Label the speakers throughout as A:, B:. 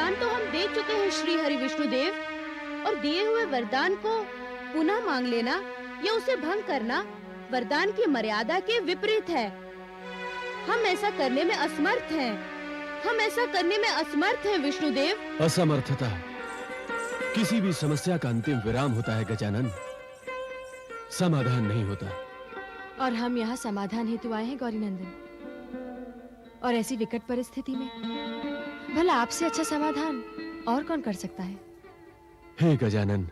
A: वरदान तो हम दे चुके हैं श्री हरि विष्णुदेव, और दिए हुए वरदान को पुनः मांग लेना या उसे भंग करना वरदान की मर्यादा के विपरीत है। हम ऐसा करने में असमर्थ हैं। हम ऐसा करने में असमर्थ हैं विष्णुदेव।
B: असमर्थता किसी भी समस्या का अंतिम विराम होता है गजानन, समाधान नहीं होता।
C: और हम यहाँ समाधान हेतु आए हैं गौरीनंदन। और ऐसी विकट परिस्थिति में भला आपसे अच्छा समाधान और कौन कर सकता है?
B: हे गजानन,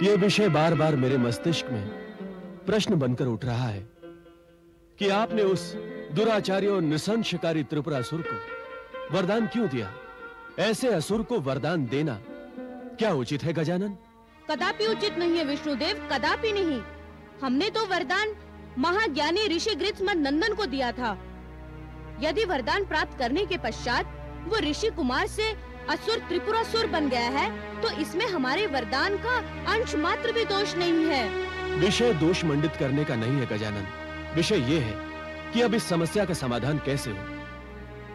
B: ये विषय बार-बार मेरे मस्तिष्क में प्रश्न बनकर उठ रहा है कि आपने उस दुराचारी और नृशंसकारी त्रिपुरासुर को वरदान क्यों दिया? ऐसे असुर को वरदान देना क्या उचित है गजानन?
A: कदापि उचित नहीं है विष्णुदेव, कदापि नहीं। हमने तो वरदान महाज्ञानी ऋषि गृत्समन नंदन को दिया था। यदि वरदान प्राप्त करने के पश्चात वो ऋषि कुमार से असुर त्रिपुरासुर बन गया है, तो इसमें हमारे वरदान का अंश मात्र भी दोष नहीं है।
B: विषय दोष मंडित करने का नहीं है गजानन। विषय ये है कि अब इस समस्या का समाधान कैसे हो।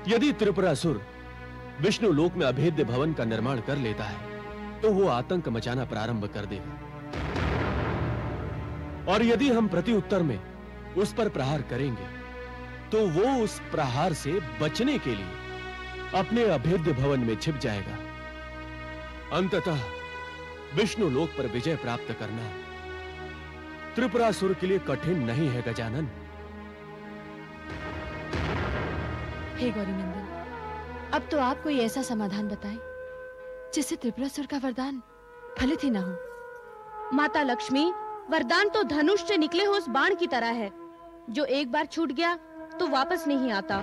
B: यदि त्रिपुरासुर विष्णु लोक में अभेद्य भवन का निर्माण कर लेता है तो वो आतंक मचाना प्रारंभ कर देगा, और यदि हम प्रति उत्तर में उस पर प्रहार करेंगे तो वो उस प्रहार से बचने के लिए अपने अभेद्य भवन में छिप जाएगा। अंततः विष्णु लोक पर विजय प्राप्त करना त्रिपुरासुर के लिए कठिन नहीं है गजानन।
C: हे गौरीनंदन, अब तो आप कोई ऐसा समाधान बताएं जिससे त्रिपुरासुर का वरदान फलित ही ना हो।
A: माता लक्ष्मी, वरदान तो धनुष से निकले हुए उस बाण की तरह है जो एक बार छूट गया तो वापस नहीं आता।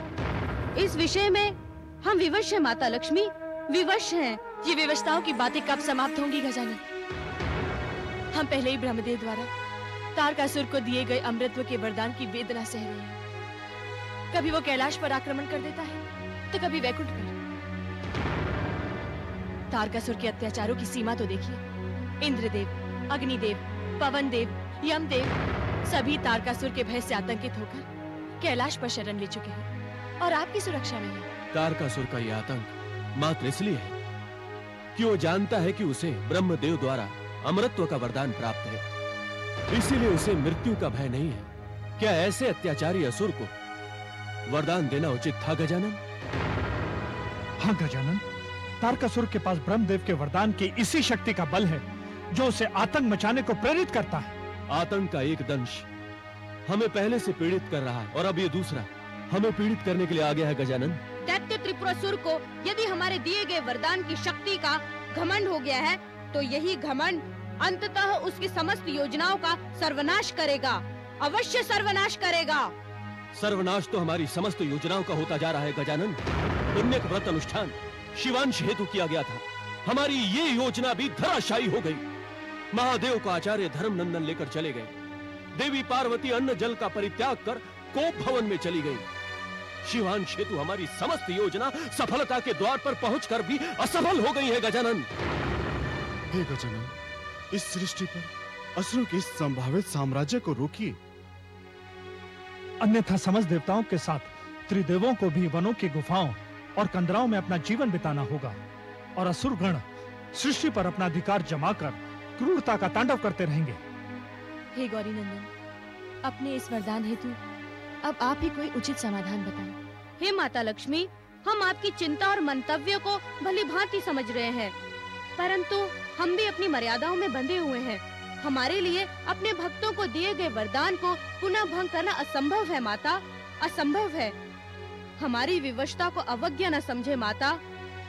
A: इस विषय में हम विवश हैं माता लक्ष्मी, विवश हैं।
C: ये विवशताओं की बातें कब समाप्त होंगी गजानन? हम पहले ही ब्रह्मदेव द्वारा तारकासुर को दिए गए अमृतत्व के वरदान की वेदना सह रहे हैं। कभी वो कैलाश पर आक्रमण कर देता है तो कभी वैकुंठ पर। तारकासुर के अत्याचारों की सीमा तो देखिए। इंद्रदेव, अग्निदेव, पवन देव, यमदेव सभी तारकासुर के भय से आतंकित होकर कैलाश पर शरण ले चुके हैं और आपकी सुरक्षा में है।
B: तारकासुर का यह आतंक मात्र इसलिए है कि वो जानता है कि उसे ब्रह्मदेव द्वारा अमरत्व का वरदान प्राप्त है, इसीलिए उसे मृत्यु का भय नहीं है। क्या ऐसे अत्याचारी असुर को वरदान देना उचित था गजानन?
D: हाँ गजानन, तारकासुर के पास ब्रह्मदेव के वरदान की इसी शक्ति का बल है जो उसे आतंक मचाने को प्रेरित करता है।
B: आतंक का एक दंश हमें पहले से पीड़ित कर रहा है और अब ये दूसरा हमें पीड़ित करने के लिए आ गया है गजानन।
A: दैत्य त्रिपुरासुर को यदि हमारे दिए गए वरदान की शक्ति का घमंड हो गया है तो यही घमंड अंततः उसकी समस्त योजनाओं का सर्वनाश करेगा, अवश्य सर्वनाश करेगा।
B: सर्वनाश तो हमारी समस्त योजनाओं का होता जा रहा है गजानन। पुण्य का व्रत अनुष्ठान शिवांश हेतु किया गया था, हमारी ये योजना भी धराशायी हो गई। महादेव को आचार्य धर्मनंदन लेकर चले गए। देवी पार्वती अन्न जल का परित्याग कर कोप भवन में चली गई। शिवांश हेतु हमारी समस्त योजना सफलता के द्वार पर पहुंचकर भी असफल हो गई है गजानन।
E: हे गजानन, इस सृष्टि पर असुरों के इस संभावित साम्राज्य को रोकिए।
D: अन्यथा समस्त देवताओं के साथ त्रिदेवों को भी वनों की गुफाओं और कंदराओं में अपना जीवन बिताना होगा, और असुरगण सृष्टि पर अपना अधिकार जमाकर क्रूरता का तांडव करते रहेंगे।
C: हे गौरीनंदन, अपने इस वरदान हेतु अब आप ही कोई उचित समाधान बताएं।
A: हे माता लक्ष्मी, हम आपकी चिंता और मंतव्य को भली भांति समझ रहे हैं, परंतु हम भी अपनी मर्यादाओं में बंधे हुए हैं। हमारे लिए अपने भक्तों को दिए गए वरदान को पुनः भंग करना असंभव है माता, असंभव है। हमारी विवशता को अवज्ञा न समझे माता,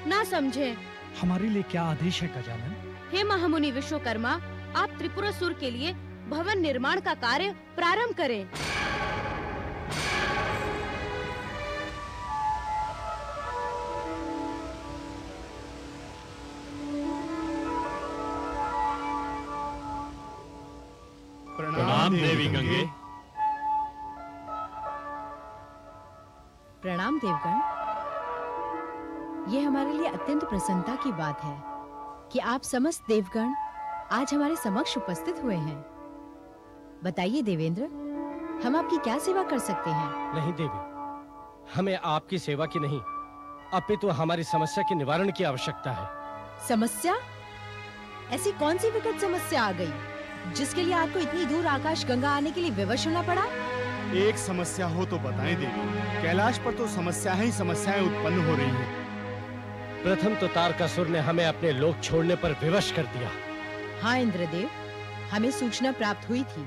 A: ना समझे।
D: हमारे लिए क्या आदेश है गजानन?
A: हे महामुनि विश्वकर्मा, आप त्रिपुरासुर के लिए भवन निर्माण का कार्य प्रारंभ करें।
E: प्रणाम देवी गंगे।
F: प्रणाम देवगण। ये हमारे लिए अत्यंत प्रसन्नता की बात है कि आप समस्त देवगण आज हमारे समक्ष उपस्थित हुए हैं। बताइए देवेंद्र, हम आपकी क्या सेवा कर सकते हैं?
G: नहीं देवी, हमें आपकी सेवा की नहीं
B: अपितु हमारी समस्या के निवारण की आवश्यकता है।
F: समस्या? ऐसी कौन सी विकट समस्या आ गई जिसके लिए आपको इतनी दूर आकाश गंगा आने के लिए विवश होना पड़ा?
E: एक समस्या हो तो बताएं देवी। कैलाश पर तो समस्याएं ही समस्याएं उत्पन्न हो रही हैं।
B: प्रथम तो तारकासुर ने हमें अपने लोक छोड़ने पर विवश कर दिया।
F: हाँ इंद्रदेव, हमें सूचना प्राप्त हुई थी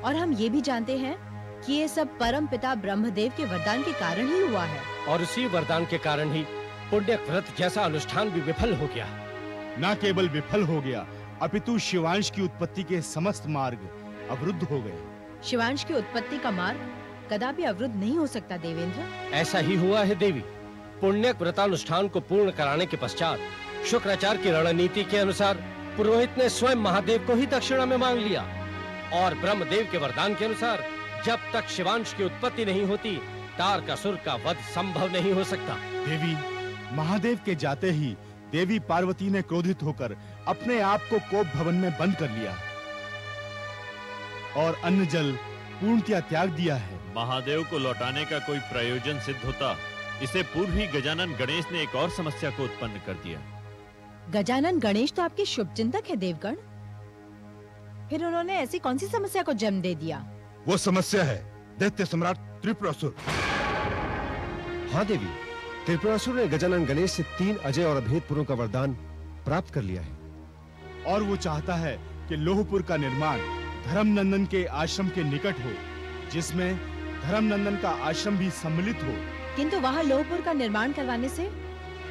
F: और हम ये भी जानते हैं कि ये सब परम पिता ब्रह्मदेव के वरदान के कारण ही हुआ है।
B: और उसी वरदान के कारण ही पुण्य व्रत जैसा अनुष्ठान भी विफल हो गया।
E: न केवल विफल हो गया, अपितु शिवांश की उत्पत्ति के समस्त मार्ग अवरुद्ध हो गए।
F: शिवांश की उत्पत्ति का मार्ग कदापि अवरुद्ध नहीं हो सकता देवेंद्र।
B: ऐसा ही हुआ है देवी। पुण्य व्रतानुष्ठान को पूर्ण कराने के पश्चात शुक्राचार्य की रणनीति के अनुसार पुरोहित ने स्वयं महादेव को ही दक्षिणा में मांग लिया और ब्रह्मदेव के वरदान के अनुसार जब तक शिवांश की उत्पत्ति नहीं होती तारकासुर का वध संभव नहीं हो सकता।
E: देवी, महादेव के जाते ही देवी पार्वती ने क्रोधित होकर अपने आप को कोप भवन में बंद कर लिया और अन्न जल पूर्णतया त्याग दिया है।
G: महादेव को लौटाने का कोई प्रयोजन सिद्ध होता, इसे पूर्व ही गजानन गणेश ने एक और समस्या को उत्पन्न कर दिया।
F: गजानन गणेश तो आपके शुभचिंतक है देवगण, फिर उन्होंने ऐसी कौन सी समस्या को जन्म दे दिया?
H: वो समस्या है दैत्य सम्राट त्रिपुरासुर।
I: हाँ देवी, त्रिपुरासुर ने गजानन गणेश से 3 अजय और अभेदपुरों का वरदान प्राप्त कर लिया है
E: और वो चाहता है कि लोहपुर का निर्माण धर्मनंदन के आश्रम के निकट हो, जिसमें धर्मनंदन का आश्रम भी सम्मिलित हो।
F: किंतु वहाँ लोहपुर का निर्माण करवाने से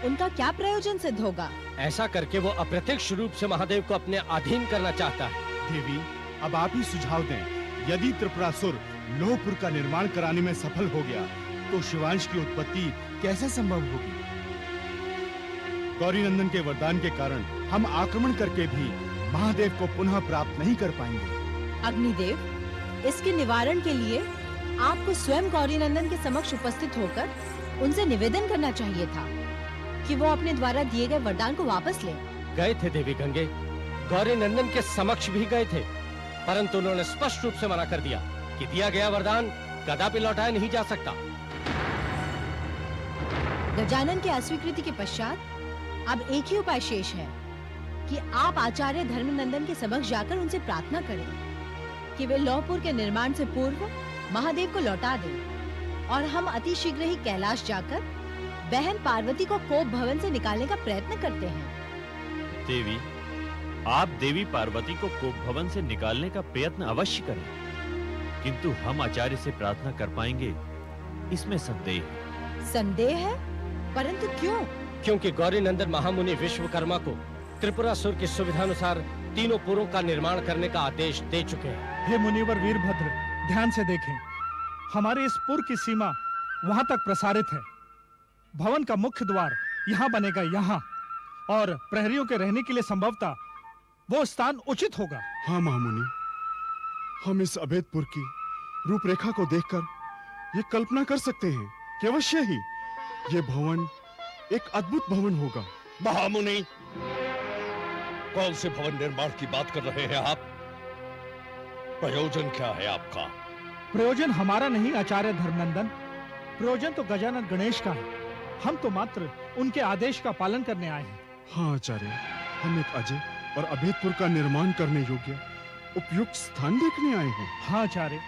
F: उनका क्या प्रयोजन सिद्ध होगा?
B: ऐसा करके वो अप्रत्यक्ष रूप से महादेव को अपने अधीन करना चाहता है।
E: देवी, अब आप ही सुझाव दें। यदि त्रिपुरासुर लोहपुर का निर्माण कराने में सफल हो गया तो शिवांश की उत्पत्ति कैसे संभव होगी? गौरीनंदन के वरदान के कारण हम आक्रमण करके भी महादेव को पुनः प्राप्त नहीं कर पाएंगे।
F: अग्निदेव, इसके निवारण के लिए आपको स्वयं गौरीनंदन के समक्ष उपस्थित होकर उनसे निवेदन करना चाहिए था कि वो अपने द्वारा दिए गए वरदान को वापस लें।
B: गए थे देवी गंगे, गौरीनंदन के समक्ष भी गए थे, परंतु उन्होंने स्पष्ट रूप से मना कर दिया कि दिया गया वरदान कदापि लौटाया नहीं जा सकता।
F: गजानन के अस्वीकृति के पश्चात अब एक ही उपाय शेष है कि आप आचार्य धर्मनंदन के समक्ष जाकर उनसे प्रार्थना करें कि वे लोहपुर के निर्माण से पूर्व महादेव को लौटा दें और हम अति शीघ्र ही कैलाश जाकर बहन पार्वती को कोप भवन से निकालने का प्रयत्न करते हैं।
G: देवी, आप देवी पार्वती को कोप भवन से निकालने का प्रयत्न अवश्य करें, किंतु हम आचार्य से प्रार्थना कर पाएंगे इसमें संदेह है।
F: संदेह है? परंतु क्यों?
B: क्योंकि गौरीनंदन महामुनि विश्वकर्मा को त्रिपुरासुर की सुविधानुसार तीनों पुरों का निर्माण करने का आदेश दे चुके हैं।
D: हे मुनिवर वीरभद्र, ध्यान से देखें, हमारे इस पुर की सीमा वहां तक प्रसारित है। भवन का मुख्य द्वार यहाँ बनेगा, यहाँ, और प्रहरियों के रहने के लिए संभवतः वो स्थान उचित होगा।
E: हाँ महामुनि, हम इस अभेदपुर की रूपरेखा को देखकर ये कल्पना कर सकते हैं कि अवश्य ही ये भवन एक अद्भुत भवन होगा।
H: महामुनि, कौन से भवन निर्माण की बात कर रहे हैं आप? प्रयोजन क्या है आपका?
D: प्रयोजन हमारा नहीं आचार्य धर्मनंदन, प्रयोजन तो गजानन गणेश का है। हम तो मात्र उनके आदेश का पालन करने आए हैं।
E: हाँ आचार्य, हम एक अजय और अभेदपुर का निर्माण करने योग्य उपयुक्त स्थान देखने आए हैं।
D: हाँ आचार्य,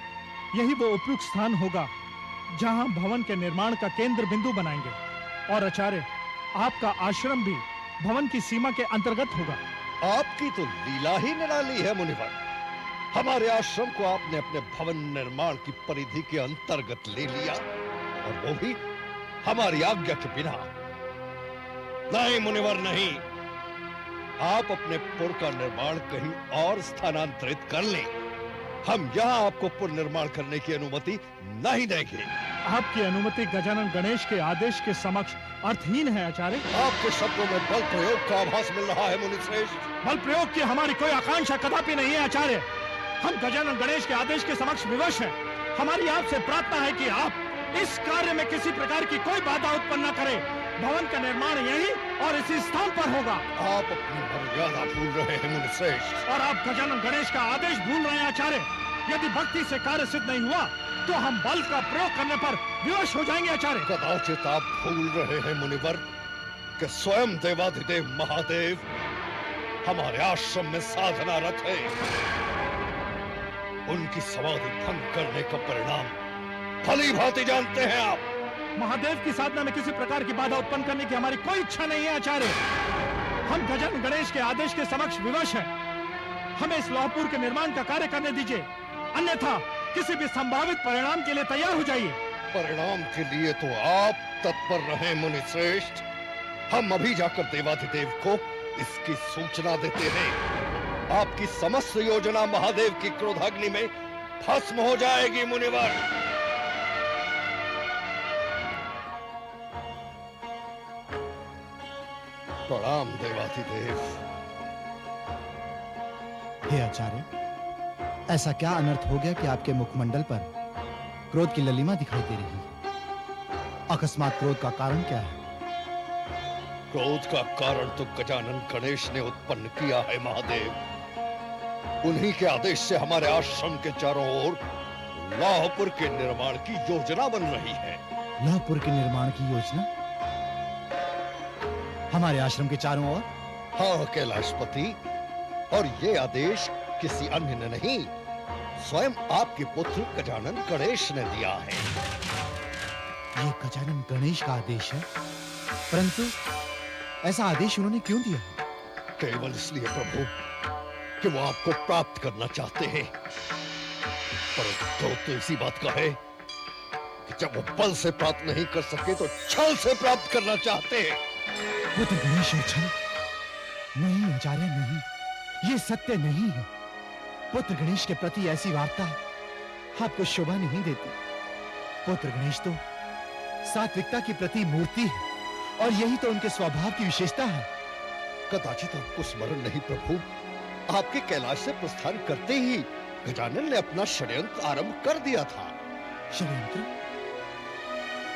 D: यही वो उपयुक्त स्थान होगा जहां हम भवन के निर्माण का केंद्र बिंदु बनाएंगे। और आचार्य, आपका आश्रम भी भवन की सीमा के अंतर्गत होगा।
H: आपकी तो लीला ही निराली है मुनिवर। हमारे आश्रम को आपने अपने भवन निर्माण की परिधि के अंतर्गत ले लिया, और वो भी हमारी आज्ञा के बिना। नहीं मुनिवर, नहीं। आप अपने पुर का निर्माण कहीं और स्थानांतरित कर लें। हम यहाँ आपको पुर निर्माण करने की अनुमति नहीं देंगे।
D: आपकी अनुमति गजानन गणेश के आदेश के समक्ष अर्थहीन है आचार्य।
H: आपके शब्दों में बल प्रयोग का आभास मिल रहा है मुनि श्रेष्ठ।
D: बल प्रयोग की हमारी कोई आकांक्षा कदापि नहीं है आचार्य। हम गजानन गणेश के आदेश के समक्ष विवश हैं। हमारी आपसे प्रार्थना है कि आप इस कार्य में किसी प्रकार की कोई बाधा उत्पन्न न करें। भवन का निर्माण यही और इसी स्थान पर होगा।
H: आप अपनी मर्यादा भूल रहे हैं मुनि श्रेष्ठ।
D: और आप गजानन गणेश का आदेश भूल रहे हैं आचार्य। यदि भक्ति से कार्य सिद्ध नहीं हुआ तो हम बल का प्रयोग करने पर विवश हो जाएंगे आचार्य।
H: कदाचित आप भूल रहे हैं मुनिवर कि स्वयं देवाधिदेव महादेव हमारे आश्रम में साधनारत है। उनकी समाधि भंग करने का परिणाम भली भांति जानते हैं आप।
D: महादेव की साधना में किसी प्रकार की बाधा उत्पन्न करने की हमारी कोई इच्छा नहीं है आचार्य। हम गजानन गणेश के आदेश के समक्ष विवश हैं। हमें इस लौहपुर के निर्माण का कार्य करने दीजिए, अन्यथा किसी भी संभावित परिणाम के लिए तैयार हो जाइए।
H: परिणाम के लिए तो आप तत्पर रहे मुनि श्रेष्ठ। हम अभी जाकर देवाधिदेव को इसकी सूचना देते हैं। आपकी समस्त योजना महादेव की क्रोधाग्नि में भस्म हो जाएगी मुनिवर। प्रणाम देवाधिदेव।
J: हे आचार्य, ऐसा क्या अनर्थ हो गया कि आपके मुखमंडल पर क्रोध की ललिमा दिखाई दे रही है? अकस्मात क्रोध का कारण क्या है?
H: क्रोध का कारण तो गजानन गणेश ने उत्पन्न किया है महादेव। उन्हीं के आदेश से हमारे आश्रम के चारों ओर लौहपुर के निर्माण की योजना बन रही है।
J: लौहपुर के निर्माण की योजना हमारे आश्रम के चारों ओर?
H: हाँ कैलाशपति, और ये आदेश किसी अन्य ने नहीं, स्वयं आपके पुत्र गजानन गणेश ने दिया है।
J: ये गजानन गणेश का आदेश है, परंतु ऐसा आदेश उन्होंने क्यों दिया?
H: केवल इसलिए प्रभु कि वो आपको प्राप्त करना चाहते हैं। परंतु तो इसी बात का है कि जब वो बल से प्राप्त नहीं कर सके तो छल से प्राप्त करना चाहते हैं।
J: पुत्र गणेश और छल? नहीं आचार्य, नहीं, ये सत्य नहीं है। पुत्र गणेश के प्रति ऐसी वार्ता आपको शोभा नहीं देती। पुत्र गणेश तो सात्विकता की प्रति मूर्ति है, और यही तो उनके स्वभाव की विशेषता है।
H: कदाचित आपको स्मरण नहीं प्रभु, आपके कैलाश से प्रस्थान करते ही गजानन ने अपना षड्यंत्र आरंभ कर दिया था।
J: षड्यंत्र?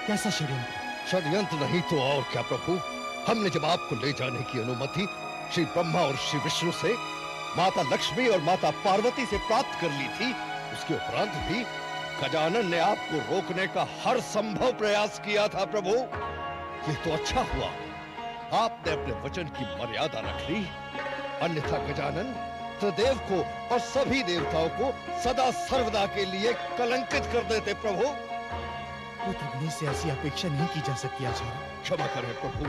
J: कैसा षड्यंत्र?
H: षड्यंत्र नहीं तो और क्या प्रभु। हमने जब आपको ले जाने की अनुमति श्री ब्रह्मा और श्री विष्णु से, माता लक्ष्मी और माता पार्वती से प्राप्त कर ली थी, उसके उपरांत भी गजानन ने आपको रोकने का हर संभव प्रयास किया था प्रभु। ये तो अच्छा हुआ आपने अपने वचन की मर्यादा रख ली, अन्यथा गजानन त्रिदेव को और सभी देवताओं को सदा सर्वदा के लिए कलंकित कर देते प्रभु।
J: पुत्र गणेश से ऐसी अपेक्षा नहीं की जा सकती आचार्य।
H: क्षमा करें प्रभु,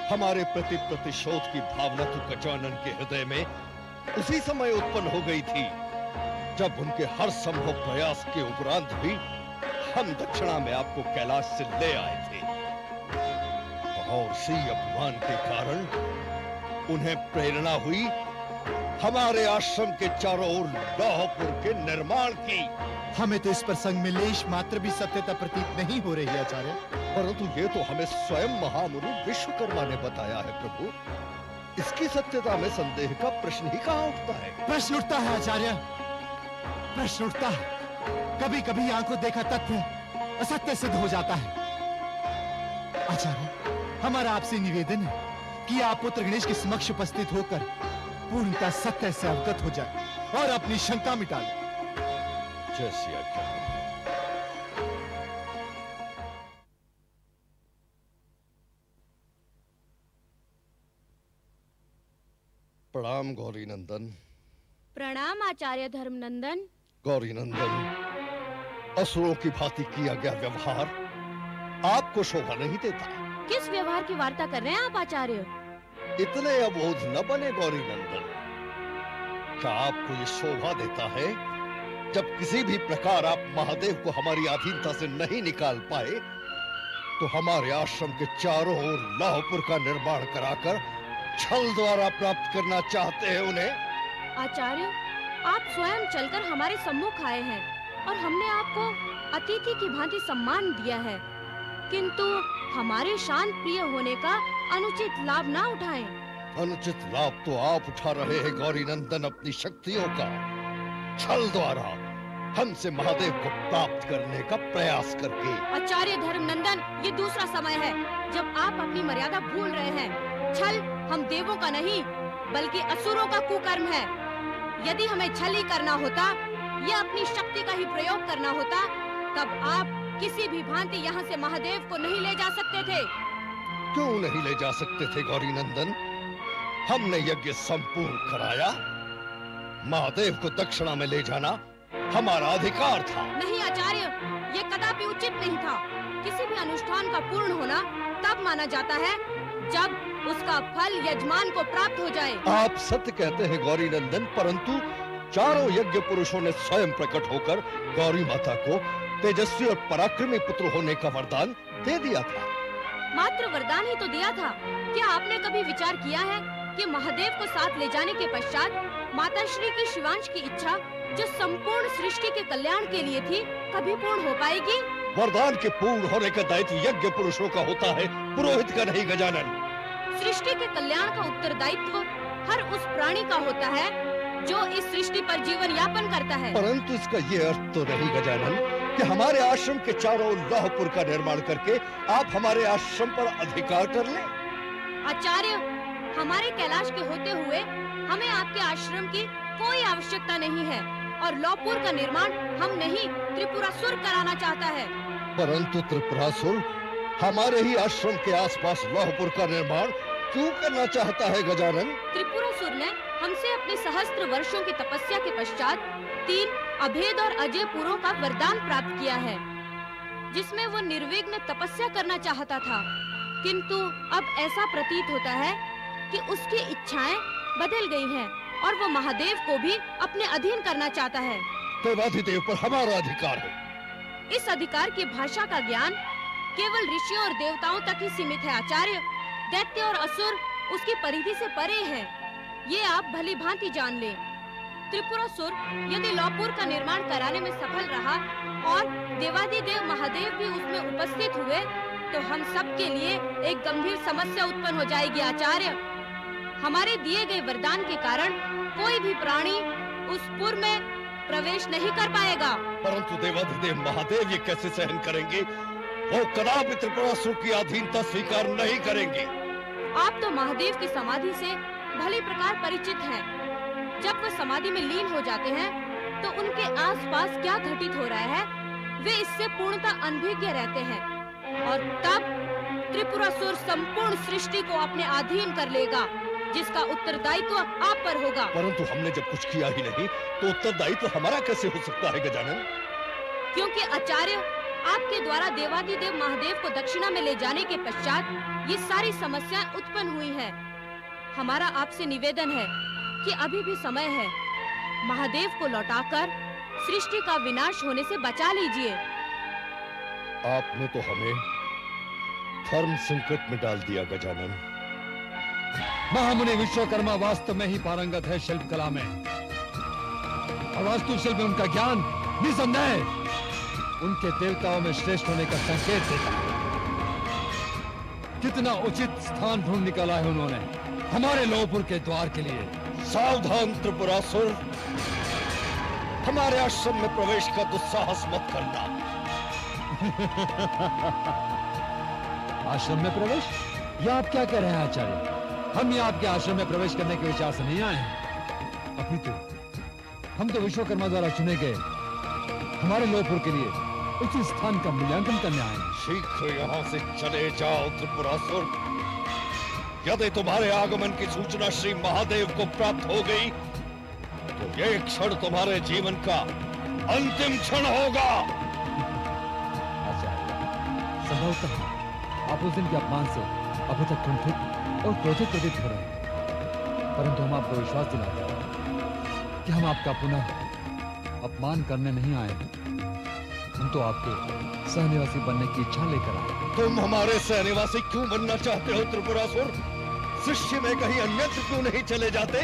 H: हमारे प्रति प्रतिशोध की भावना तो गजानन के हृदय में उसी समय उत्पन्न हो गई थी जब उनके हर संभव प्रयास के उपरांत भी हम दक्षिणा में आपको कैलाश से ले आए थे, और उसी अपमान के कारण उन्हें प्रेरणा हुई हमारे आश्रम के चारों ओर लौहपुर के निर्माण की।
J: हमें तो इस प्रसंग में लेश मात्र भी सत्यता प्रतीत नहीं हो रही है आचार्य।
H: परंतु ये तो हमें स्वयं महामुनि विश्वकर्मा ने बताया है प्रभु। इसकी सत्यता में संदेह का प्रश्न ही कहाँ उठता है?
J: प्रश्न उठता है आचार्य, प्रश्न उठता है। कभी कभी आंखों देखा तथ्य असत्य सिद्ध हो जाता है। आचार्य, हमारा आपसे निवेदन है कि आप पुत्र गणेश के समक्ष उपस्थित होकर पूर्णतः सत्य से अवगत हो जाए और अपनी शंका मिटा ले।
H: जैसी आज्ञा। प्रणाम गौरी नंदन।
A: प्रणाम आचार्य धर्मनंदन।
H: गौरी नंदन, असुरों की भांति किया गया व्यवहार आपको शोभा नहीं देता।
A: किस व्यवहार की वार्ता कर रहे हैं आप आचार्य?
H: इतने अबोध न बने गौरी नंदन। क्या आपको ये शोभा देता है जब किसी भी प्रकार आप महादेव को हमारी अधीनता से नहीं निकाल पाए तो हमारे आश्रम के चारों ओर लौहपुर का निर्माण कराकर छल द्वारा प्राप्त करना चाहते हैं उन्हें?
A: आचार्य, आप स्वयं चलकर हमारे सम्मुख आए हैं और हमने आपको अतिथि की भांति सम्मान दिया है, किंतु हमारे शांत प्रिय होने का अनुचित लाभ ना उठाएं।
H: अनुचित लाभ तो आप उठा रहे हैं गौरी नंदन अपनी शक्तियों का। छल द्वारा हमसे महादेव को प्राप्त करने का प्रयास करके।
A: आचार्य धर्मनंदन, ये दूसरा समय है जब आप अपनी मर्यादा भूल रहे हैं। छल हम देवों का नहीं बल्कि असुरों का कुकर्म है। यदि हमें छल ही करना होता या अपनी शक्ति का ही प्रयोग करना होता तब आप किसी भी भांति यहाँ से महादेव को नहीं ले जा सकते थे।
H: क्यों नहीं ले जा सकते थे गौरी नंदन? हमने यज्ञ संपूर्ण कराया। महादेव को दक्षिणा में ले जाना हमारा अधिकार था।
A: नहीं आचार्य, ये कदापि उचित नहीं था। किसी भी अनुष्ठान का पूर्ण होना तब माना जाता है जब उसका फल यजमान को प्राप्त हो जाए।
H: आप सत्य कहते हैं गौरी नंदन, परंतु चारों यज्ञ पुरुषों ने स्वयं प्रकट होकर गौरी माता को तेजस्वी और पराक्रमी पुत्र होने का वरदान दे दिया था।
A: मात्र वरदान ही तो दिया था। क्या आपने कभी विचार किया है कि महादेव को साथ ले जाने के पश्चात माता श्री की शिवांश की इच्छा, जो संपूर्ण सृष्टि के कल्याण के लिए थी, कभी पूर्ण हो पाएगी?
H: वरदान के पूर्ण होने का दायित्व यज्ञ पुरुषों का होता है, पुरोहित का नहीं गजानन।
A: सृष्टि के कल्याण का उत्तरदायित्व हर उस प्राणी का होता है जो इस सृष्टि पर जीवन यापन करता है।
H: परंतु इसका ये अर्थ तो नहीं गजानन कि हमारे आश्रम के चारों ओर लौहपुर का निर्माण करके आप हमारे आश्रम पर अधिकार कर लें।
A: आचार्य, हमारे कैलाश के होते हुए हमें आपके आश्रम की कोई आवश्यकता नहीं है और लौहपुर का निर्माण हम नहीं, त्रिपुरासुर कराना चाहता है।
H: परंतु त्रिपुरासुर हमारे ही आश्रम के आसपास लौहपुर का निर्माण क्यों करना चाहता है गजानन?
A: त्रिपुरासुर ने हमसे अपने सहस्त्र वर्षों की तपस्या के पश्चात 3 अभेद और अजय पुरों का वरदान प्राप्त किया है, जिसमें वो निर्विघ्न तपस्या करना चाहता था। किंतु अब ऐसा प्रतीत होता है कि उसकी इच्छाएं बदल गई हैं और वो महादेव को भी अपने अधीन करना चाहता है।
H: देवाधिदेव पर हमारा अधिकार है।
A: इस अधिकार की भाषा का ज्ञान केवल ऋषियों और देवताओं तक ही सीमित है आचार्य। दैत्य और असुर उसकी परिधि से परे हैं, ये आप भली भांति जान लें। त्रिपुरासुर यदि लौहपुर का निर्माण कराने में सफल रहा और देवाधिदेव महादेव भी उसमें उपस्थित हुए, तो हम सब के लिए एक गंभीर समस्या उत्पन्न हो जाएगी आचार्य। हमारे दिए गए वरदान के कारण कोई भी प्राणी उस पुर में प्रवेश नहीं कर पाएगा।
H: परंतु देवाधिदेव महादेव ये कैसे सहन करेंगे? वो कदापि त्रिपुरासुर की अधीनता स्वीकार नहीं करेंगे।
A: आप तो महादेव की समाधि से भली प्रकार परिचित हैं। जब वो समाधि में लीन हो जाते हैं, तो उनके आसपास क्या घटित हो रहा है, वे इससे पूर्णतः अनभिज्ञ रहते हैं और तब त्रिपुरासुर संपूर्ण सृष्टि को अपने अधीन कर लेगा, जिसका उत्तरदायित्व आप पर होगा।
H: परंतु हमने जब कुछ किया ही नहीं, तो उत्तरदायित्व हमारा कैसे हो सकता है गजानन?
A: क्योंकि आचार्य, आपके द्वारा देवाधिदेव महादेव को दक्षिणा में ले जाने के पश्चात ये सारी समस्याएं उत्पन्न हुई है। हमारा आपसे निवेदन है कि अभी भी समय है, महादेव को लौटाकर सृष्टि का विनाश होने से बचा लीजिए।
H: आपने तो हमें धर्म संकट में डाल दिया गजानन।
D: महामुनि विश्वकर्मा वास्तव में ही पारंगत है शिल्प कला में, और वास्तुशिल्प में उनका ज्ञान निसंदेह उनके देवताओं में श्रेष्ठ होने का संकेत देता है। कितना उचित स्थान ढूंढ निकाला है उन्होंने हमारे लौहपुर के द्वार के लिए।
H: सावधान त्रिपुरासुर, हमारे आश्रम में प्रवेश का दुस्साहस मत करना।
D: आश्रम में प्रवेश? या आप क्या कह रहे हैं आचार्य? हम ये आपके आश्रम में प्रवेश करने के विचार से नहीं आए हैं। अपितु हम तो विश्वकर्मा द्वारा चुने गए हमारे लौहपुर के लिए उचित स्थान का मूल्यांकन करने आए हैं।
H: शीघ्र यहाँ से चले जाओ त्रिपुरासुर। यदि तुम्हारे आगमन की सूचना श्री महादेव को प्राप्त हो गई, तो ये क्षण तुम्हारे जीवन का अंतिम क्षण होगा।
D: आचार्य, संभवतः आप उस दिन के अपमान से अभी तक कुंठित और क्रोधित प्रतीत हो रहे हैं, परंतु हम आपको विश्वास दिलाते हैं कि हम आपका पुनः अपमान करने नहीं आए हैं। हम तो आपके सहनिवासी बनने की इच्छा लेकर आए।
H: तुम हमारे सहनिवासी क्यों बनना चाहते हो त्रिपुरासुर? सृष्टि में कहीं अन्यत्र क्यों नहीं चले जाते?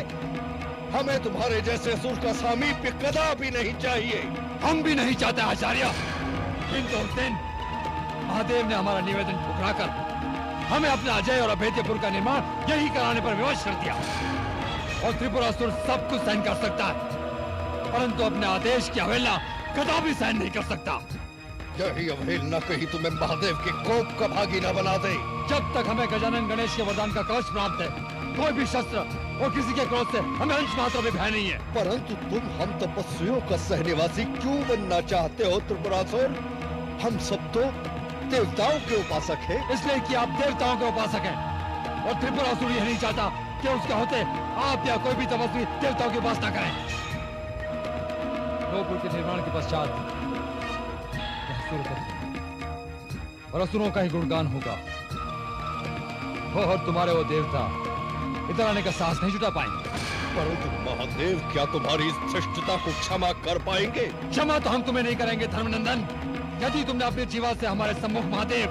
H: हमें तुम्हारे जैसे असुर का सामीप्य कदापि नहीं चाहिए।
D: हम भी नहीं चाहते आचार्य, किंतु उस दिन महादेव ने हमारा निवेदन ठुकराकर हमें अपने अजय और अभेद्यपुर का निर्माण यही कराने पर विवश कर दिया। और त्रिपुरासुर सब कुछ सहन कर सकता है, परंतु अपने आदेश की अवहेलना कदापि सहन नहीं कर सकता।
H: यही अवहेलना कहीं तुम्हें महादेव के कोप का भागी न बना दे।
D: जब तक हमें गजानन गणेश के वरदान का कवच प्राप्त है, कोई भी शस्त्र और किसी के क्रोध से हमें अंश मात्र भी भय नहीं है।
H: परंतु तुम हम तपस्वियों का सहनिवासी क्यों बनना चाहते हो त्रिपुरासुर? हम सब तो देवताओं के उपासक हैं।
D: इसलिए कि आप देवताओं के उपासक हैं और त्रिपुरासुर यह नहीं चाहता कि उसके होते आप या कोई भी तपस्वी देवताओं की उपासना करें। लोकपुर के निर्माण के पश्चात यह असुर का और असुरों का ही गुणगान होगा। वो और तुम्हारे वो देवता इधर आने का साहस नहीं जुटा पाएंगे।
H: परंतु महादेव, क्या तुम्हारी इस धृष्टता को क्षमा कर पाएंगे?
D: क्षमा तो हम तुम्हें नहीं करेंगे धर्मनंदन, यदि तुमने अपने जीवन से हमारे सम्मुख महादेव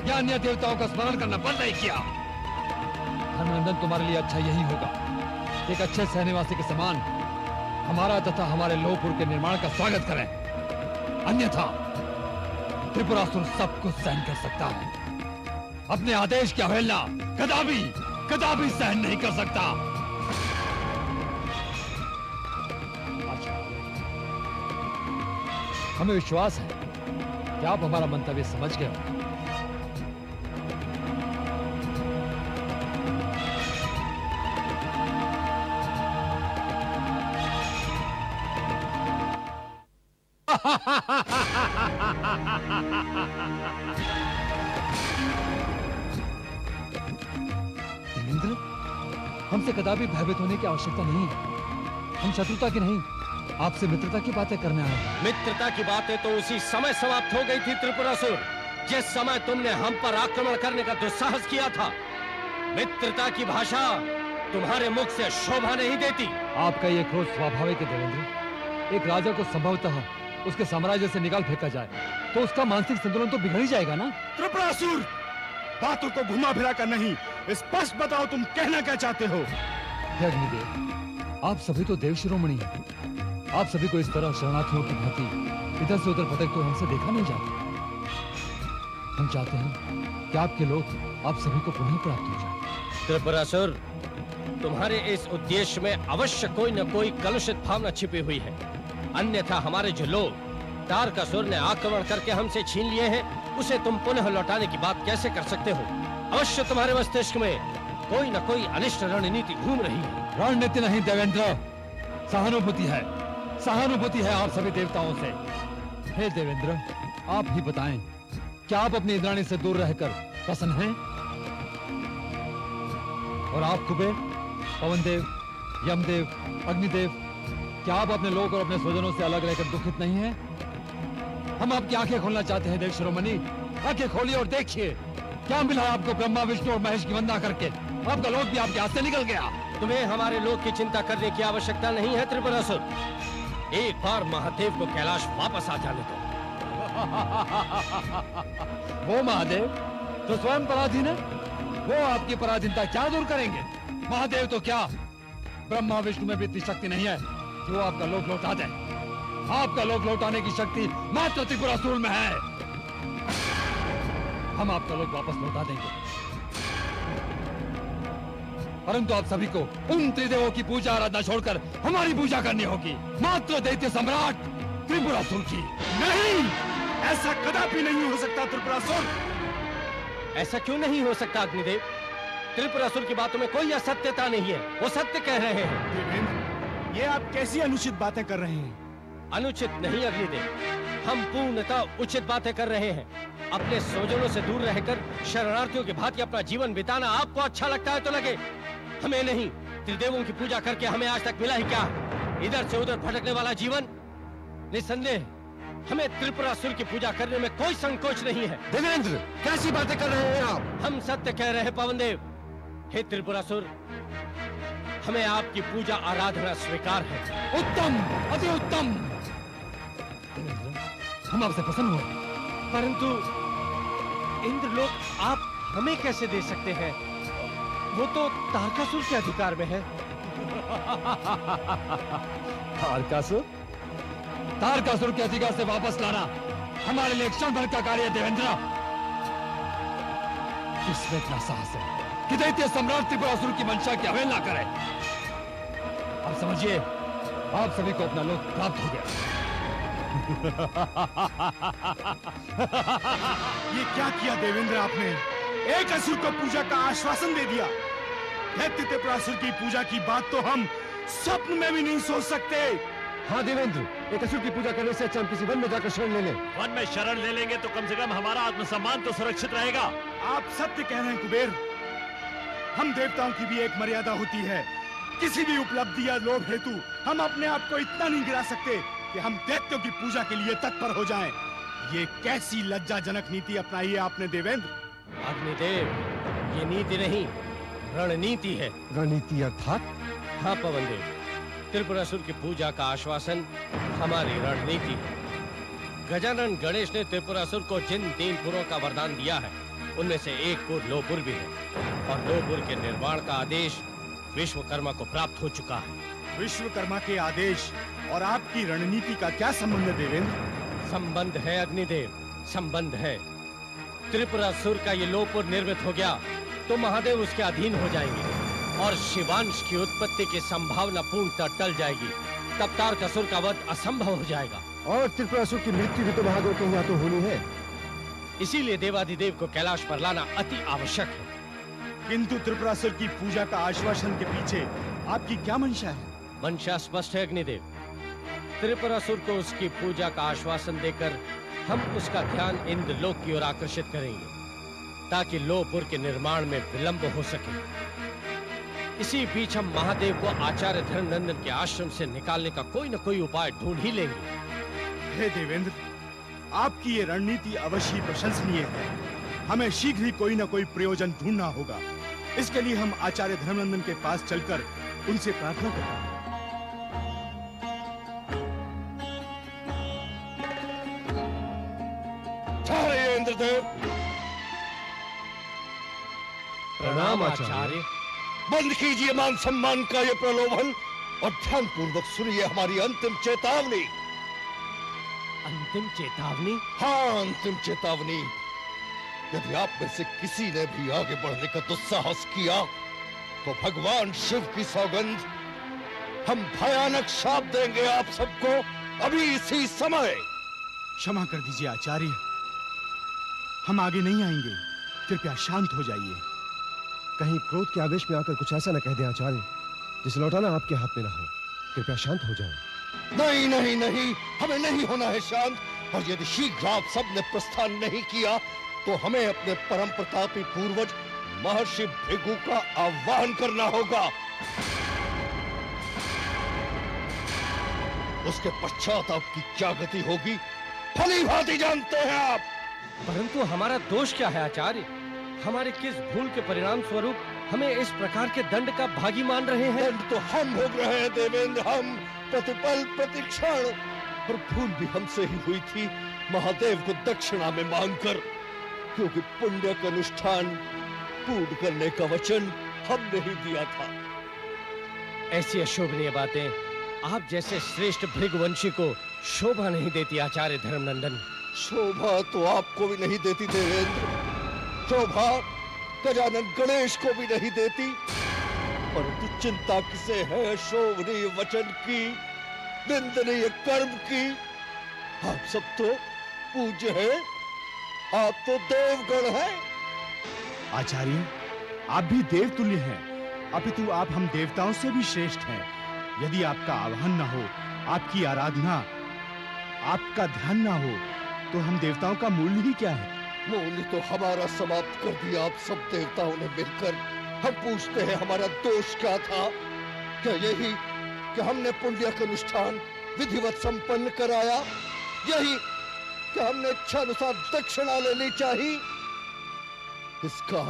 D: या अन्य देवताओं का स्मरण करना बंद नहीं किया। धर्मनंदन, तुम्हारे लिए अच्छा यही होगा, एक अच्छे सहनिवासी के समान हमारा तथा हमारे लोहपुर के निर्माण का स्वागत करें। अन्यथा त्रिपुरासुर सब कुछ सहन कर सकता है, अपने आदेश की अवहेलना कदापि सहन नहीं कर सकता। हमें विश्वास है कि आप हमारा मंतव्य समझ गए हो। देवेंद्र, हमसे कदापि भयभीत होने की आवश्यकता नहीं है। हम शत्रुता की नहीं, आपसे मित्रता की बातें करने आए हैं।
B: मित्रता की बातें तो उसी समय समाप्त हो गई थी त्रिपुरासुर, जिस समय तुमने हम पर आक्रमण करने का दुस्साहस किया था। मित्रता की भाषा तुम्हारे मुख से शोभा नहीं देती।
D: आपका ये क्रोध स्वाभाविक है देवेंद्र। एक राजा को संभवतः उसके साम्राज्य से निकाल फेंका जाए तो उसका मानसिक संतुलन तो बिगड़ ही जाएगा ना।
E: त्रिपुरासुर, बातों को घुमा फिरा कर नहीं, स्पष्ट बताओ तुम कहना क्या चाहते हो?
D: हे अग्निदेव, आप सभी तो देव शिरोमणि हैं। आप सभी को इस तरह शरणार्थियों की भांति इधर से उधर भटकते हुए हमसे देखा नहीं जाता। हम चाहते हैं कि आपके लोग आप सभी को पुनः प्राप्त हो जाए।
B: त्रिपुरासुर, तुम्हारे इस उद्देश्य में अवश्य कोई न कोई कलुषित भावना छिपी हुई है, अन्यथा हमारे जो लोग तारकासुर ने आक्रमण करके हमसे छीन लिए हैं, उसे तुम पुनः लौटाने की बात कैसे कर सकते हो? अवश्य तुम्हारे मस्तिष्क में कोई न कोई अनिष्ट रणनीति घूम रही है।
D: रणनीति नहीं देवेंद्र, सहानुभूति है। सहानुभूति है आप सभी देवताओं से। हे देवेंद्र, आप ही बताएं, क्या आप अपनी इंद्राणी से दूर रहकर प्रसन्न हैं? और आप कुबेर, पवनदेव, यमदेव, अग्निदेव, क्या आप अपने लोग और अपने स्वजनों से अलग रहकर दुखित नहीं हैं? हम आपकी आंखें खोलना चाहते हैं देव शिरोमणि। आंखें खोलिए और देखिए, क्या मिला आपको ब्रह्मा, विष्णु और महेश की वंदना करके? आपका लोक भी आपके हाथ से निकल गया।
B: तुम्हें हमारे लोक की चिंता करने की आवश्यकता नहीं है त्रिपुरासुर। एक बार महादेव को कैलाश वापस आ जाने दो।
D: वो महादेव तो स्वयं पराधीन है, वो आपकी पराधीनता क्या दूर करेंगे? महादेव तो क्या, ब्रह्मा विष्णु में भी इतनी शक्ति नहीं है कि वो आपका लोक लौटा दे। आपका लोक लौटाने की शक्ति मात्र त्रिपुरासुर में है। हम आपका लोक वापस लौटा देंगे, परंतु आप सभी को उन त्रिदेवों की पूजा आराधना छोड़कर हमारी पूजा करनी होगी, मात्र दैत्य सम्राट त्रिपुरासुर की।
E: नहीं, ऐसा कदापि नहीं हो सकता त्रिपुरासुर।
B: ऐसा क्यों नहीं हो सकता अग्निदेव? त्रिपुरासुर की बातों में कोई असत्यता नहीं है, वो सत्य कह रहे हैं।
E: देवेंद्र, ये आप कैसी अनुचित बातें कर रहे हैं?
B: अनुचित नहीं अग्निदेव, हम पूर्णतः उचित बातें कर रहे हैं। अपने स्वजनों से दूर रहकर शरणार्थियों की भांति अपना जीवन बिताना आपको अच्छा लगता है तो लगे, हमें नहीं। त्रिदेवों की पूजा करके हमें आज तक मिला ही क्या? इधर से उधर भटकने वाला जीवन। निसंदेह हमें त्रिपुरासुर की पूजा करने में कोई संकोच नहीं है।
I: देवेंद्र, कैसी बातें कर रहे हैं आप?
B: हम सत्य कह रहे हैं पवनदेव। हे त्रिपुरासुर, हमें आपकी पूजा आराधना स्वीकार है।
D: उत्तम, अति उत्तम। हम आपसे प्रसन्न हुए,
B: परंतु इंद्रलोक आप हमें कैसे दे सकते हैं? वो तो तारकासुर के अधिकार में है।
D: तारकासुर? तारकासुर के अधिकार से वापस लाना हमारे लिए क्षण भर का कार्य है देवेंद्र। इसमें इतना साहस है कि दैत्य सम्राट त्रिपुरासुर की मंशा की अवहेलना करे। अब समझिए, आप सभी को अपना लोक प्राप्त हो गया।
E: ये क्या किया देवेंद्र आपने? एक असुर को पूजा का आश्वासन दे दिया। दैत्य त्रिपुरासुर की पूजा की बात तो हम स्वप्न में भी नहीं सोच सकते।
I: हाँ देवेंद्र, एक असुर की पूजा करने से अच्छा हम किसी वन में जाकर शरण ले लें।
G: वन में शरण ले लेंगे तो कम से कम हमारा आत्मसम्मान तो सुरक्षित रहेगा।
D: आप सत्य कह रहे हैं कुबेर। हम देवताओं की भी एक मर्यादा होती है। किसी भी उपलब्धि या लोभ हेतु हम अपने आप को इतना नहीं गिरा सकते कि हम दैत्यों की पूजा के लिए तत्पर हो जाएं। ये कैसी लज्जाजनक नीति अपनाई है आपने देवेंद्र?
K: अग्निदेव, ये नीति नहीं, रणनीति है।
I: रणनीति अर्थात?
K: हाँ पवनदेव, त्रिपुरासुर की पूजा का आश्वासन हमारी रणनीति है। गजानन गणेश ने त्रिपुरासुर को जिन 3 पुरों का वरदान दिया है, उनमें से एक पुर लोपुर भी है, और लोपुर के निर्माण का आदेश विश्वकर्मा को प्राप्त हो चुका है।
D: विश्वकर्मा के आदेश और आपकी रणनीति का क्या संबंध है देवेंद्र?
K: संबंध है अग्निदेव, संबंध है। त्रिपुरासुर का ये लोपुर निर्मित हो गया तो महादेव उसके अधीन हो जाएंगे और शिवांश की उत्पत्ति की संभावना पूर्णतः टल जाएगी। तब तारकासुर का वध असंभव हो जाएगा।
I: और त्रिपुरासुर की मृत्यु भी तो महादेव के यहाँ तो होनी है।
K: इसीलिए देवाधिदेव को कैलाश पर लाना अति आवश्यक है।
D: किंतु त्रिपुरासुर की पूजा का आश्वासन के पीछे आपकी क्या मंशा है?
K: मंशा स्पष्ट है अग्निदेव। त्रिपुरासुर को उसकी पूजा का आश्वासन देकर हम उसका ध्यान इंद्रलोक की ओर आकर्षित करेंगे, ताकि लोपुर के निर्माण में विलंब हो सके। इसी बीच हम महादेव को आचार्य धर्मनंदन के आश्रम से निकालने का कोई न कोई उपाय ढूंढ ही लेंगे।
D: हे देवेंद्र, आपकी ये रणनीति अवश्य प्रशंसनीय है। हमें शीघ्र ही कोई न कोई प्रयोजन ढूंढना होगा। इसके लिए हम आचार्य धर्मनंदन के पास चलकर उनसे प्रार्थना करेंगे।
H: जय इंद्रदेव।
K: प्रणाम आचार्य।
H: बंद कीजिए मान सम्मान का ये प्रलोभन और ध्यान पूर्वक सुनिए हमारी अंतिम चेतावनी।
K: अंतिम चेतावनी?
H: हाँ, अंतिम चेतावनी। यदि आप में से किसी ने भी आगे बढ़ने का दुस्साहस किया तो भगवान शिव की सौगंध, हम भयानक श्राप देंगे आप सबको अभी इसी समय।
D: क्षमा कर दीजिए आचार्य, हम आगे नहीं आएंगे। कृपया शांत हो जाइए।
I: कहीं क्रोध के आवेश में आकर कुछ ऐसा न कह दे आचार्य जिसे लौटाना आपके हाथ में ना हो। कृपया शांत हो जाएं।
H: नहीं नहीं नहीं, हमें नहीं होना है शांत। और यदि शीघ्र आप सब ने प्रस्थान नहीं किया तो हमें अपने परम प्रतापी पूर्वज महर्षि भृगु का आह्वान करना होगा। उसके पश्चात आपकी क्या गति होगी भली भांति जानते हैं आप।
K: परंतु हमारा दोष क्या है आचार्य? हमारे किस भूल के परिणाम स्वरूप हमें इस प्रकार के दंड का भागी मान रहे हैं?
H: दंड तो हम भोग रहे हैं देवेंद्र, हम प्रतिपल प्रतिक्षण। और भूल भी हमसे ही हुई थी महादेव को दक्षिणा में मांगकर, क्योंकि पुण्य का अनुष्ठान पूर्ण करने का वचन हमने ही दिया था।
K: ऐसी अशोभनीय बातें आप जैसे श्रेष्ठ भृगुवंशी को शोभा नहीं देती आचार्य धर्मनंदन।
H: शोभा तो आपको भी नहीं देती देवेंद्र, शोभा गजानन गणेश को भी नहीं देती। परंतु चिंता किसे है शोभनीय वचन की, निंदनीय कर्म की। आप सब तो पूज्य हैं, आप तो देवगण हैं।
D: आचार्य, आप भी देवतुल्य हैं, अपितु आप हम देवताओं से भी श्रेष्ठ हैं। यदि आपका आह्वान न हो, आपकी आराधना, आपका ध्यान न हो, तो हम देवताओं का मूल्य ही क्या है?
H: मूल्य तो हमारा समाप्त कर दिया आप सब देवताओं ने मिलकर। हम पूछते हैं हमारा दोष क्या था? क्या यही कि हमने पुण्य का अनुष्ठान विधिवत संपन्न कराया? यही कि हमने इच्छा अनुसार दक्षिणा ले ली चाहिए? इसका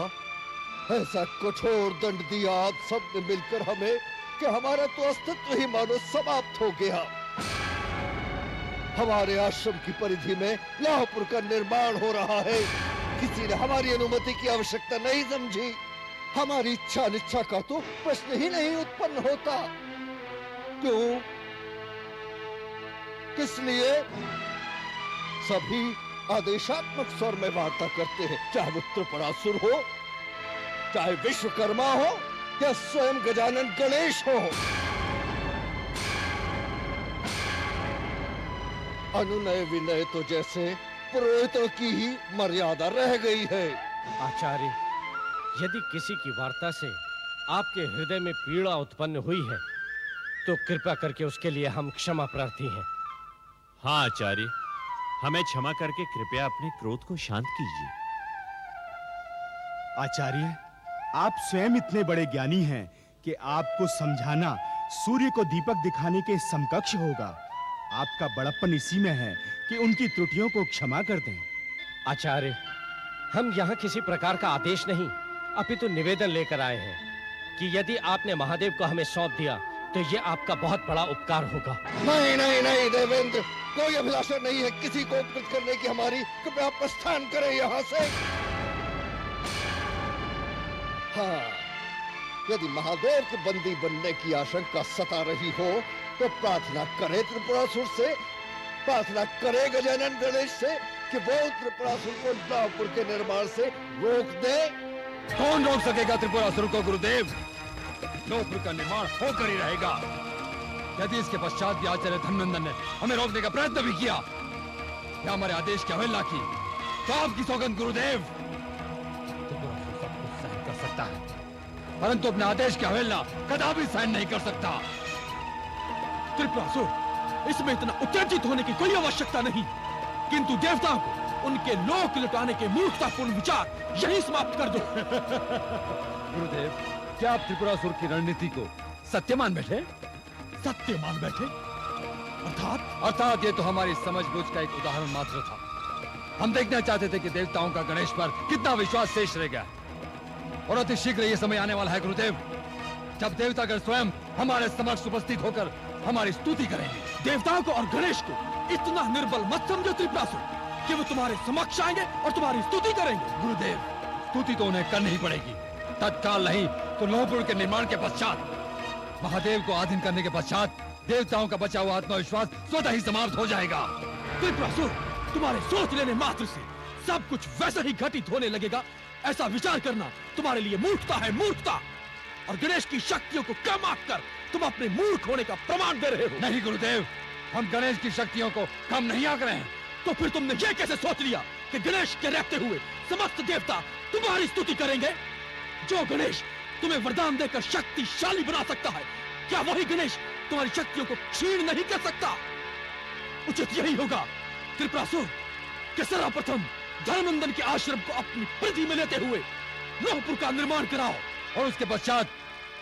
H: ऐसा कठोर दंड दिया आप सब ने मिलकर हमें कि हमारा तो अस्तित्व ही मानो समाप्त हो गया। हमारे आश्रम की परिधि में लाहपुर का निर्माण हो रहा है। किसी ने हमारी अनुमति की आवश्यकता नहीं समझी। हमारी इच्छा अनिच्छा का तो प्रश्न ही नहीं उत्पन्न होता। क्यों? किस लिए? सभी आदेशात्मक स्वर में वार्ता करते हैं, चाहे वो त्रिपुरासुर हो, चाहे विश्वकर्मा हो, या स्वयं गजानन गणेश हो। अनुनय विनय तो जैसे पुरोहितों की ही मर्यादा रह गई है।
K: आचार्य, यदि किसी की वार्ता से आपके हृदय में पीड़ा उत्पन्न हुई है तो कृपया करके उसके लिए हम क्षमा प्रार्थी हैं।
G: हाँ आचार्य, हमें क्षमा करके कृपया अपने क्रोध को शांत कीजिए।
J: आचार्य, आप स्वयं इतने बड़े ज्ञानी हैं कि आपको समझाना सूर्य को दीपक दिखाने के समकक्ष होगा। आपका बड़प्पन इसी में है कि उनकी त्रुटियों को क्षमा कर दें।
K: आचार्य, हम यहाँ किसी प्रकार का आदेश नहीं अपितु निवेदन लेकर आए हैं कि यदि आपने महादेव को हमें सौंप दिया तो ये आपका बहुत बड़ा उपकार होगा।
H: नहीं नहीं नहीं देवेंद्र, कोई अभिलाषा नहीं है किसी को उपकृत करने की हमारी। कृपया प्रस्थान करें यहाँ से। हाँ, यदि महादेव के बंदी बनने की आशंका सता रही हो तो प्रार्थना करे त्रिपुरासुर से, प्रार्थना करे गजानन गणेश से कि वो त्रिपुरासुर को लावपुर के निर्माण से रोक दे।
D: कौन रोक सकेगा त्रिपुरासुर को गुरुदेव? लोकपुर का निर्माण होकर ही रहेगा। यदि इसके पश्चात भी आचार्य धनवंदन ने हमें रोकने का प्रयत्न भी किया या हमारे आदेश की अवहेलना की तो आपकी सौगंध गुरुदेव, त्रिपुरासुर सब कुछ सहन कर सकता है परंतु अपने आदेश की अवहेलना कदापि सहन नहीं कर सकता।
B: त्रिपुरासुर, इसमें इतना उत्तेजित होने की कोई आवश्यकता नहीं, किंतु देवताओं को उनके लोक लुटाने के मूर्खतापूर्ण विचार यहीं समाप्त कर दो।
D: गुरुदेव, क्या आप त्रिपुरासुर की रणनीति को सत्य मान बैठे?
B: सत्य मान बैठे?
D: अर्थात ये तो हमारी समझबूझ का एक उदाहरण मात्र था। हम देखना चाहते थे कि देवताओं का गणेश पर कितना विश्वास शेष रह गया और अति शीघ्र ये समय आने वाला है गुरुदेव जब देवतागण स्वयं हमारे समक्ष उपस्थित होकर हमारी स्तुति करेंगे।
B: देवताओं को और गणेश को इतना निर्बल मत समझो त्रिपुरासुर कि वो तुम्हारे समक्ष आएंगे और तुम्हारी स्तुति करेंगे।
D: गुरुदेव, स्तुति तो उन्हें करनी ही पड़ेगी, तत्काल नहीं तो लोहपुर के निर्माण के पश्चात, महादेव को आधीन करने के पश्चात देवताओं का बचा हुआ आत्मविश्वास स्वतः ही समाप्त हो जाएगा।
B: त्रिपुरासुर, तुम्हारे सोच लेने मात्र से सब कुछ वैसा ही घटित होने लगेगा। ऐसा विचार करना तुम्हारे लिए मूर्खता है, मूर्खता। और गणेश की शक्तियों को कम आंककर तुम अपने मूर्ख होने का प्रमाण दे रहे हो।
D: नहीं गुरुदेव, हम गणेश की शक्तियों को कम नहीं आंक रहे हैं।
B: तो फिर तुमने ये कैसे सोच लिया कि गणेश के रहते हुए समस्त देवता तुम्हारी स्तुति करेंगे? जो गणेश तुम्हें वरदान देकर शक्तिशाली बना सकता है, क्या वही गणेश तुम्हारी शक्तियों को क्षीण नहीं कर सकता? उचित यही होगा त्रिपुरासुर कि सर्वप्रथम धनवंदन के आश्रम को अपनी परिधि में लेते हुए लोहपुर का निर्माण कराओ
D: और उसके पश्चात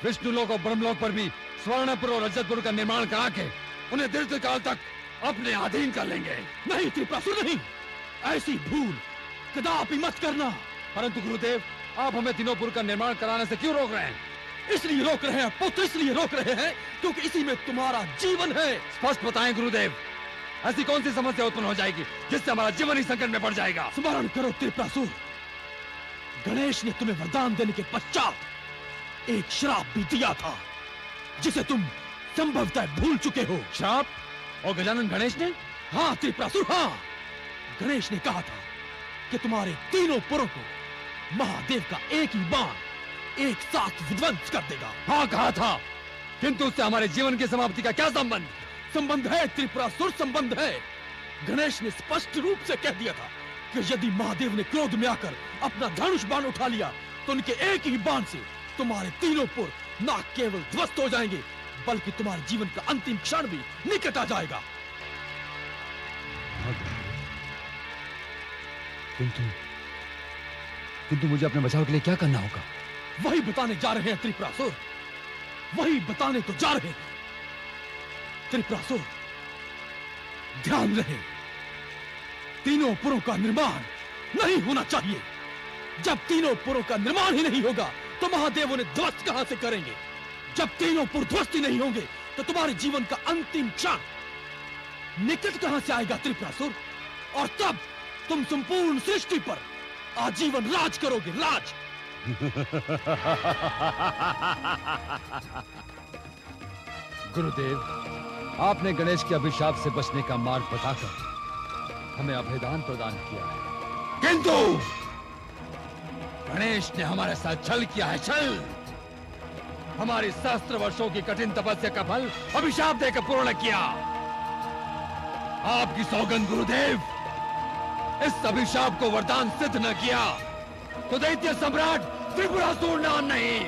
D: विष्णुलोक और ब्रह्मलोक पर भी स्वर्णपुर और रजतपुर का निर्माण करा के उन्हें दीर्घ काल तक अपने अधीन कर लेंगे।
B: नहीं त्रिपुरासुर, नहीं, ऐसी भूल कदापि मत करना।
D: परंतु गुरुदेव, आप हमें तीनोंपुर का निर्माण कराने से क्यों रोक रहे हैं?
B: इसलिए रोक रहे हैं पुत्र, इसलिए रोक रहे हैं क्योंकि इसी में तुम्हारा जीवन है।
D: स्पष्ट बताएं गुरुदेव, ऐसी कौन सी समस्या उत्पन्न हो जाएगी जिससे हमारा जीवन ही संकट में पड़ जाएगा?
B: स्मरण करो त्रिपुरासुर, गणेश ने तुम्हें वरदान देने के पश्चात एक श्राप भी दिया था जिसे तुम संभवतः भूल चुके हो।
D: श्राप? और गजानन गणेश ने?
B: हाँ त्रिपुरासुर, हाँ। गणेश ने कहा था कि तुम्हारे तीनों पुरों को महादेव का एक ही बाण एक साथ विध्वंस कर देगा।
D: हाँ कहा था, किंतु उससे हमारे जीवन की समाप्ति का क्या संबंध?
B: संबंध है त्रिपुरासुर, संबंध है। गणेश ने स्पष्ट रूप से कह दिया था कि यदि महादेव ने क्रोध में आकर अपना धनुष बाण उठा लिया तो उनके एक ही बाण से तुम्हारे तीनों पुर न केवल ध्वस्त हो जाएंगे बल्कि तुम्हारे जीवन का अंतिम क्षण भी निकट आ जाएगा।
D: किंतु मुझे अपने बचाव के लिए क्या करना होगा?
B: वही बताने जा रहे हैं त्रिपुरासुर, वही बताने तो जा रहे हैं। त्रिपुरासुर, ध्यान रहे, तीनों पुरों का निर्माण नहीं होना चाहिए। जब तीनों पुरों का निर्माण ही नहीं होगा तो महादेव उन्हें ध्वस्त कहां से करेंगे? जब तीनों पुर ध्वस्त ही नहीं होंगे तो तुम्हारे जीवन का अंतिम क्षण निकट कहां से आएगा त्रिपुरासुर? और तब तुम संपूर्ण सृष्टि पर आजीवन राज करोगे, राज।
D: गुरुदेव, आपने गणेश के अभिशाप से बचने का मार्ग बताकर हमें अभयदान प्रदान किया है, किंतु गणेश ने हमारे साथ छल किया है, छल। हमारी सहस्त्र वर्षों की कठिन तपस्या का फल अभिशाप देकर पूर्ण किया। आपकी सौगंध गुरुदेव, इस अभिशाप को वरदान सिद्ध न किया तो दैत्य सम्राट त्रिपुरासुर नाम नहीं